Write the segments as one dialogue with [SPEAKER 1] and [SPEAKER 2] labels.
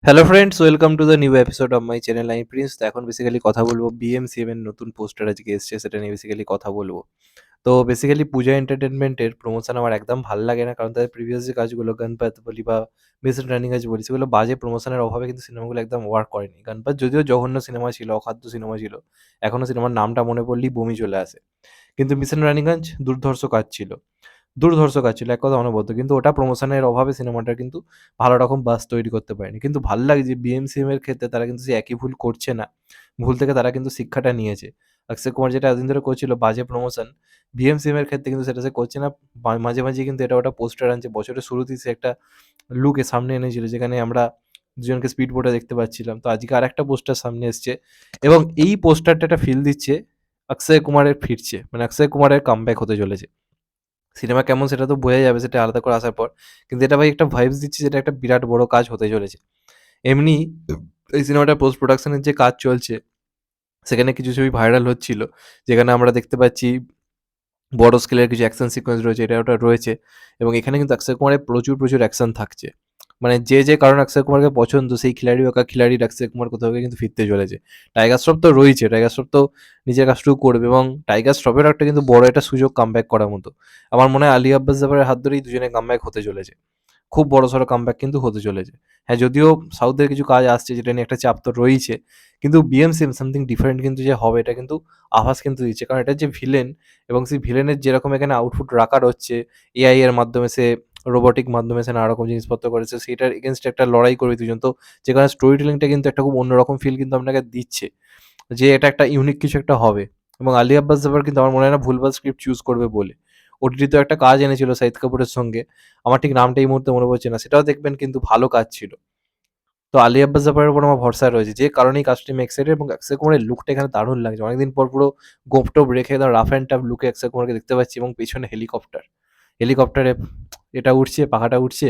[SPEAKER 1] Hello friends, welcome to the new episode of my channel. আমি Prince. তো এখন basically কথা বলবো বিএমসিএম এর নতুন পোস্টার আজকে এসছে, সেটা নিয়ে বেসিক্যালি কথা বলবো। তো বেসিক্যালি পূজা এন্টারটেনমেন্টের প্রমোশন আমার একদম ভাল লাগে না, কারণ তাদের প্রিভিয়াস যে কাজগুলো গণপত বলি বা মিশন রানিং কাজ বলি, সেগুলো বাজে প্রমোশনের অভাবে কিন্তু সিনেমাগুলো একদম ওয়ার্ক করেনি। গণপত যদিও জঘন্য সিনেমা ছিল, অখাদ্য সিনেমা ছিল, এখনও সিনেমার নামটা মনে পড়লেই বমি চলে আসে। কিন্তু মিশন রানিগঞ্জ দুর্ধর্ষ কাজ ছিল, দুর্ধর্ষ কাজ ছিল, এক কথা অনবদ্য। কিন্তু ওটা প্রমোশনের অভাবে সিনেমাটা কিন্তু ভালো রকম বাজ তৈরি করতে পারেনি। কিন্তু ভাল লাগে যে বিএমসিএম এর ক্ষেত্রে তারা কিন্তু সেই একই ভুল করছে না, ভুল থেকে তারা কিন্তু শিক্ষাটা নিয়েছে। অক্ষয় কুমার যেটা এতদিন ধরে করছিল বাজে প্রমোশন, বিএমসিএম এর ক্ষেত্রে কিন্তু সেটা সে করছে না। মাঝে মাঝে কিন্তু এটা ওটা পোস্টার আনছে। বছরের শুরুতেই সে একটা লুকে সামনে এনেছিল, যেখানে আমরা দুজনকে স্পিড বোটে দেখতে পাচ্ছিলাম। তো আজকে আর একটা পোস্টার সামনে এসছে, এবং এই পোস্টারটা একটা ফিল দিচ্ছে অক্ষয় কুমারের ফিরছে, মানে অক্ষয় কুমারের কামব্যাক হতে চলেছে। সিনেমা কেমন সেটা তো বোঝা যাবে সেটা আলাদা করে আসার পর। কিন্তু এটা ভাই একটা ভাইবস দিচ্ছে, যেটা একটা বিরাট বড় কাজ হতে চলেছে। এমনি এই সিনেমাটার পোস্ট প্রোডাকশন এর যে কাজ চলছে, সেখানে কিছু ছবি ভাইরাল হচ্ছিল, যেখানে আমরা দেখতে পাচ্ছি বড় স্কেলের কিছু অ্যাকশন সিকোয়েন্স রয়েছে, এটা ওটা রয়েছে। এবং এখানে কিন্তু অক্ষয় কুমারের প্রচুর অ্যাকশন থাকছে। মানে যে কারণে অক্ষয় কুমারকে পছন্দ, সেই খিলাড়ি ওকা খিলাড়ির অক্ষয় কুমার কোথাও গিয়ে কিন্তু ফিরতে চলেছে। টাইগার শ্রফ তো রয়েছে, টাইগার শ্রফ তো নিজের কাজটুকু করবে, এবং টাইগার শ্রফেরও একটা কিন্তু বড় একটা সুযোগ কামব্যাক করার মতো। আমার মনে হয় আলী আব্বাস জাফরের হাত ধরেই দুজনে কামব্যাক হতে চলেছে। খুব বড়সড় কামব্যাক কিন্তু হতে চলেছে। হ্যাঁ, যদিও সাউথের কিছু কাজ আসছে, যেটা নিয়ে একটা চাপ তো রয়েইছে। কিন্তু বিএমসিএম সামথিং ডিফারেন্ট কিন্তু যে হবে, এটা কিন্তু আভাস কিন্তু দিচ্ছে। কারণ এটার যে ভিলেন, এবং সেই ভিলেনের যেরকম এখানে আউটপুট রাখার হচ্ছে, এআই এর মাধ্যমে সে, রোবটিক মাধ্যমে সে নানা রকম জিনিসপত্র করেছে, সেটার এগেনস্ট একটা লড়াই করবে দুজন। তো যেখানে স্টোরি টেলিংটা কিন্তু একটা খুব অন্যরকম ফিল কিন্তু আপনাকে দিচ্ছে, যে এটা একটা ইউনিক কিছু একটা হবে। এবং আলী আব্বাস জাফর কিন্তু আমার মনে হয় না ভুলভাল স্ক্রিপ্ট চুজ করবে বলে। ওটিটিতে একটা কাজ এনেছিল শাহিদ কাপুরের সঙ্গে, আমার ঠিক নামটা এই মুহূর্তে মনে পড়ছে না, সেটাও দেখবেন কিন্তু ভালো কাজ ছিল। তো আলী আব্বাস জাফরের উপর আমার ভরসা রয়েছে, যে কারণেই কাজটি আমি এক্সাইটেড। এবং অক্ষয় কুমারের লুকটা এখানে দারুণ লাগছে। অনেকদিন পর পুরো গোঁফ-টোপ রেখে একদম রাফ অ্যান্ড টাফ লুকে অক্ষয় কুমারকে দেখতে পাচ্ছি, এবং পেছনে হেলিকপ্টার। হেলিকপ্টারে এটা উঠছে, পাখাটা উঠছে,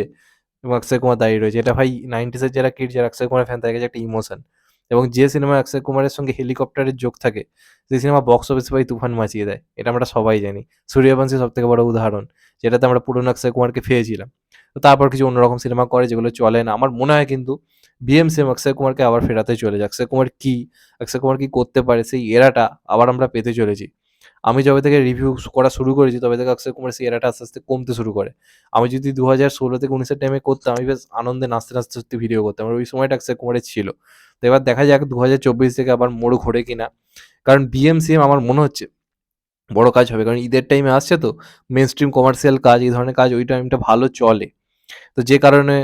[SPEAKER 1] এবং অক্ষয় কুমার দাঁড়িয়ে রয়েছে। এটা ভাই 90s এর যারা কিড, যারা অক্ষয় কুমারের ফ্যান, তাদের কাছে একটা ইমোশন। এবং যে সিনেমায় অক্ষয় কুমারের সঙ্গে হেলিকপ্টারের যোগ থাকে, সেই সিনেমা বক্স অফিসে ভাই তুফান মাচিয়ে দেয়। এটা আমরা সবাই জানি। সূর্যবংশী সবথেকে বড় উদাহরণ, যেটাতে আমরা পুরনো অক্ষয় কুমারকে পেয়েছিলাম। তো তারপর কিছু অন্যরকম সিনেমা করে যেগুলো চলে না। আমার মনে হয় কিন্তু বিএমসিএম অক্ষয় কুমারকে আবার ফেরাতে চলেছে। অক্ষয় কুমার কি করতে পারে, সেই এরাটা আবার আমরা পেতে চলেছি। আমি যবে থেকে রিভিউ করা শুরু করেছি, তবে থেকে অক্ষয় কুমারের সেই এরাটা আস্তে আস্তে কমতে শুরু করে। আমি যদি 2016 থেকে 19 এর টাইমে করতাম, আমি বেশ আনন্দে নাচতে নাচতে সত্যি ভিডিও করতাম। আর ওই সময়টা অক্ষয় কুমারের ছিল। তো এবার দেখা যাক 2024 থেকে আবার মোড় ঘোরে কিনা। কারণ বিএমসিএম আমার মনে হচ্ছে বড় কাজ হবে, কারণ ঈদের টাইমে আসছে তো, মেন স্ট্রিম কমার্শিয়াল কাজ, এই ধরনের কাজ ওই টাইমটা ভালো চলে। তো যে কারণে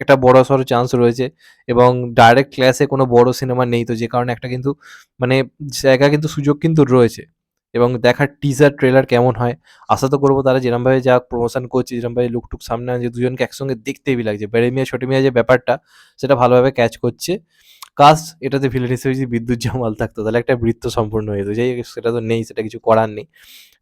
[SPEAKER 1] একটা বড়সড় চান্স রয়েছে। এবং ডাইরেক্ট ক্লাসে কোনো বড় সিনেমা নেই, তো যে কারণে একটা কিন্তু মানে জায়গা কিন্তু সুযোগ কিন্তু রয়েছে। এবং দেখার টিজার ট্রেলার কেমন হয়, আশা তো করবো তারা যেরমভাবে যা প্রমোশন করছে, যেরমভাবে লুকটুক সামনে আনছে, দুজনকে একসঙ্গে দেখতে হেবি লাগছে। বেড়ে মিয়া ছোট মিয়া যে ব্যাপারটা, সেটা ভালোভাবে ক্যাচ করছে। কাস্ট এটাতে ভিলেন হিসেবে যদি বিদ্যুৎ জামাল থাকতো, তাহলে একটা বৃত্ত সম্পূর্ণ হয়ে যেত। যাই হোক, সেটা তো নেই, সেটা কিছু করার নেই।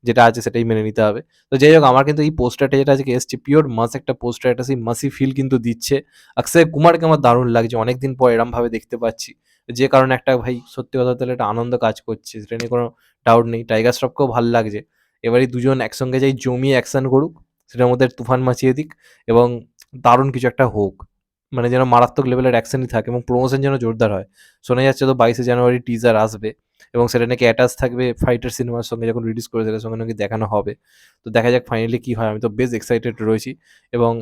[SPEAKER 1] যেটা আছে সেটাই মেনে নিতে হবে। তো যাই হোক, আমার কিন্তু এই পোস্টারটা যেটা আজকে এসছে, পিওর মাস একটা পোস্টার, একটা সেই মাসি ফিল কিন্তু দিচ্ছে। অক্ষয় কুমারকে আমার দারুণ লাগছে, অনেকদিন পর এরমভাবে দেখতে পাচ্ছি। যে কারণে একটা ভাই সত্যি কথা বলতে গেলে একটা আনন্দ কাজ করছে, সেটা নিয়ে কোনো ডাউট নেই। টাইগার শ্রফকেও ভাল লাগছে। এবার এই দুজন একসঙ্গে যাই জমিয়ে অ্যাকশন করুক, সেটার মধ্যে তুফান মাচিয়ে দিক, এবং দারুণ কিছু একটা হোক। মানে যেন মারাত্মক লেভেলের অ্যাকশনই থাকে, এবং প্রমোশন যেন জোরদার হয়। শোনা যাচ্ছে তো 22শে জানুয়ারি টিজার আসবে, এবং সেটা নাকি অ্যাটাচ থাকবে ফাইটার সিনেমার সঙ্গে, যখন রিলিজ করে সেটার সঙ্গে নাকি দেখানো হবে। তো দেখা যাক ফাইনালি কী হয়। আমি তো বেশ এক্সাইটেড রয়েছি। এবং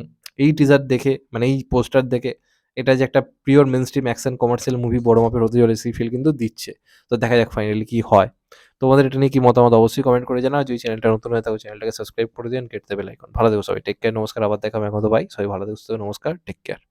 [SPEAKER 1] এই টিজার দেখে, মানে এই পোস্টার দেখে, এটা যে একটা pure mainstream action commercial movie বড় মাপের হতে চলেছে, সেই ফিল কিন্তু দিচ্ছে। তো দেখা যাক ফাইনালি কী হয়। তোমাদের এটা নিয়ে কি মতামত অবশ্যই কমেন্ট করে জানাও। যদি চ্যানেলটা নতুন হয়ে থাকো, চ্যানেলটাকে সাবস্ক্রাইব করে দিন, কেটে দেবে লাইকন। ভালো থেকো সবাই, টেক কেয়ার, নমস্কার। আবার দেখা হবে এখন, তো বাই। সবাই ভালো থেকো, নমস্কার, টেক কেয়ার।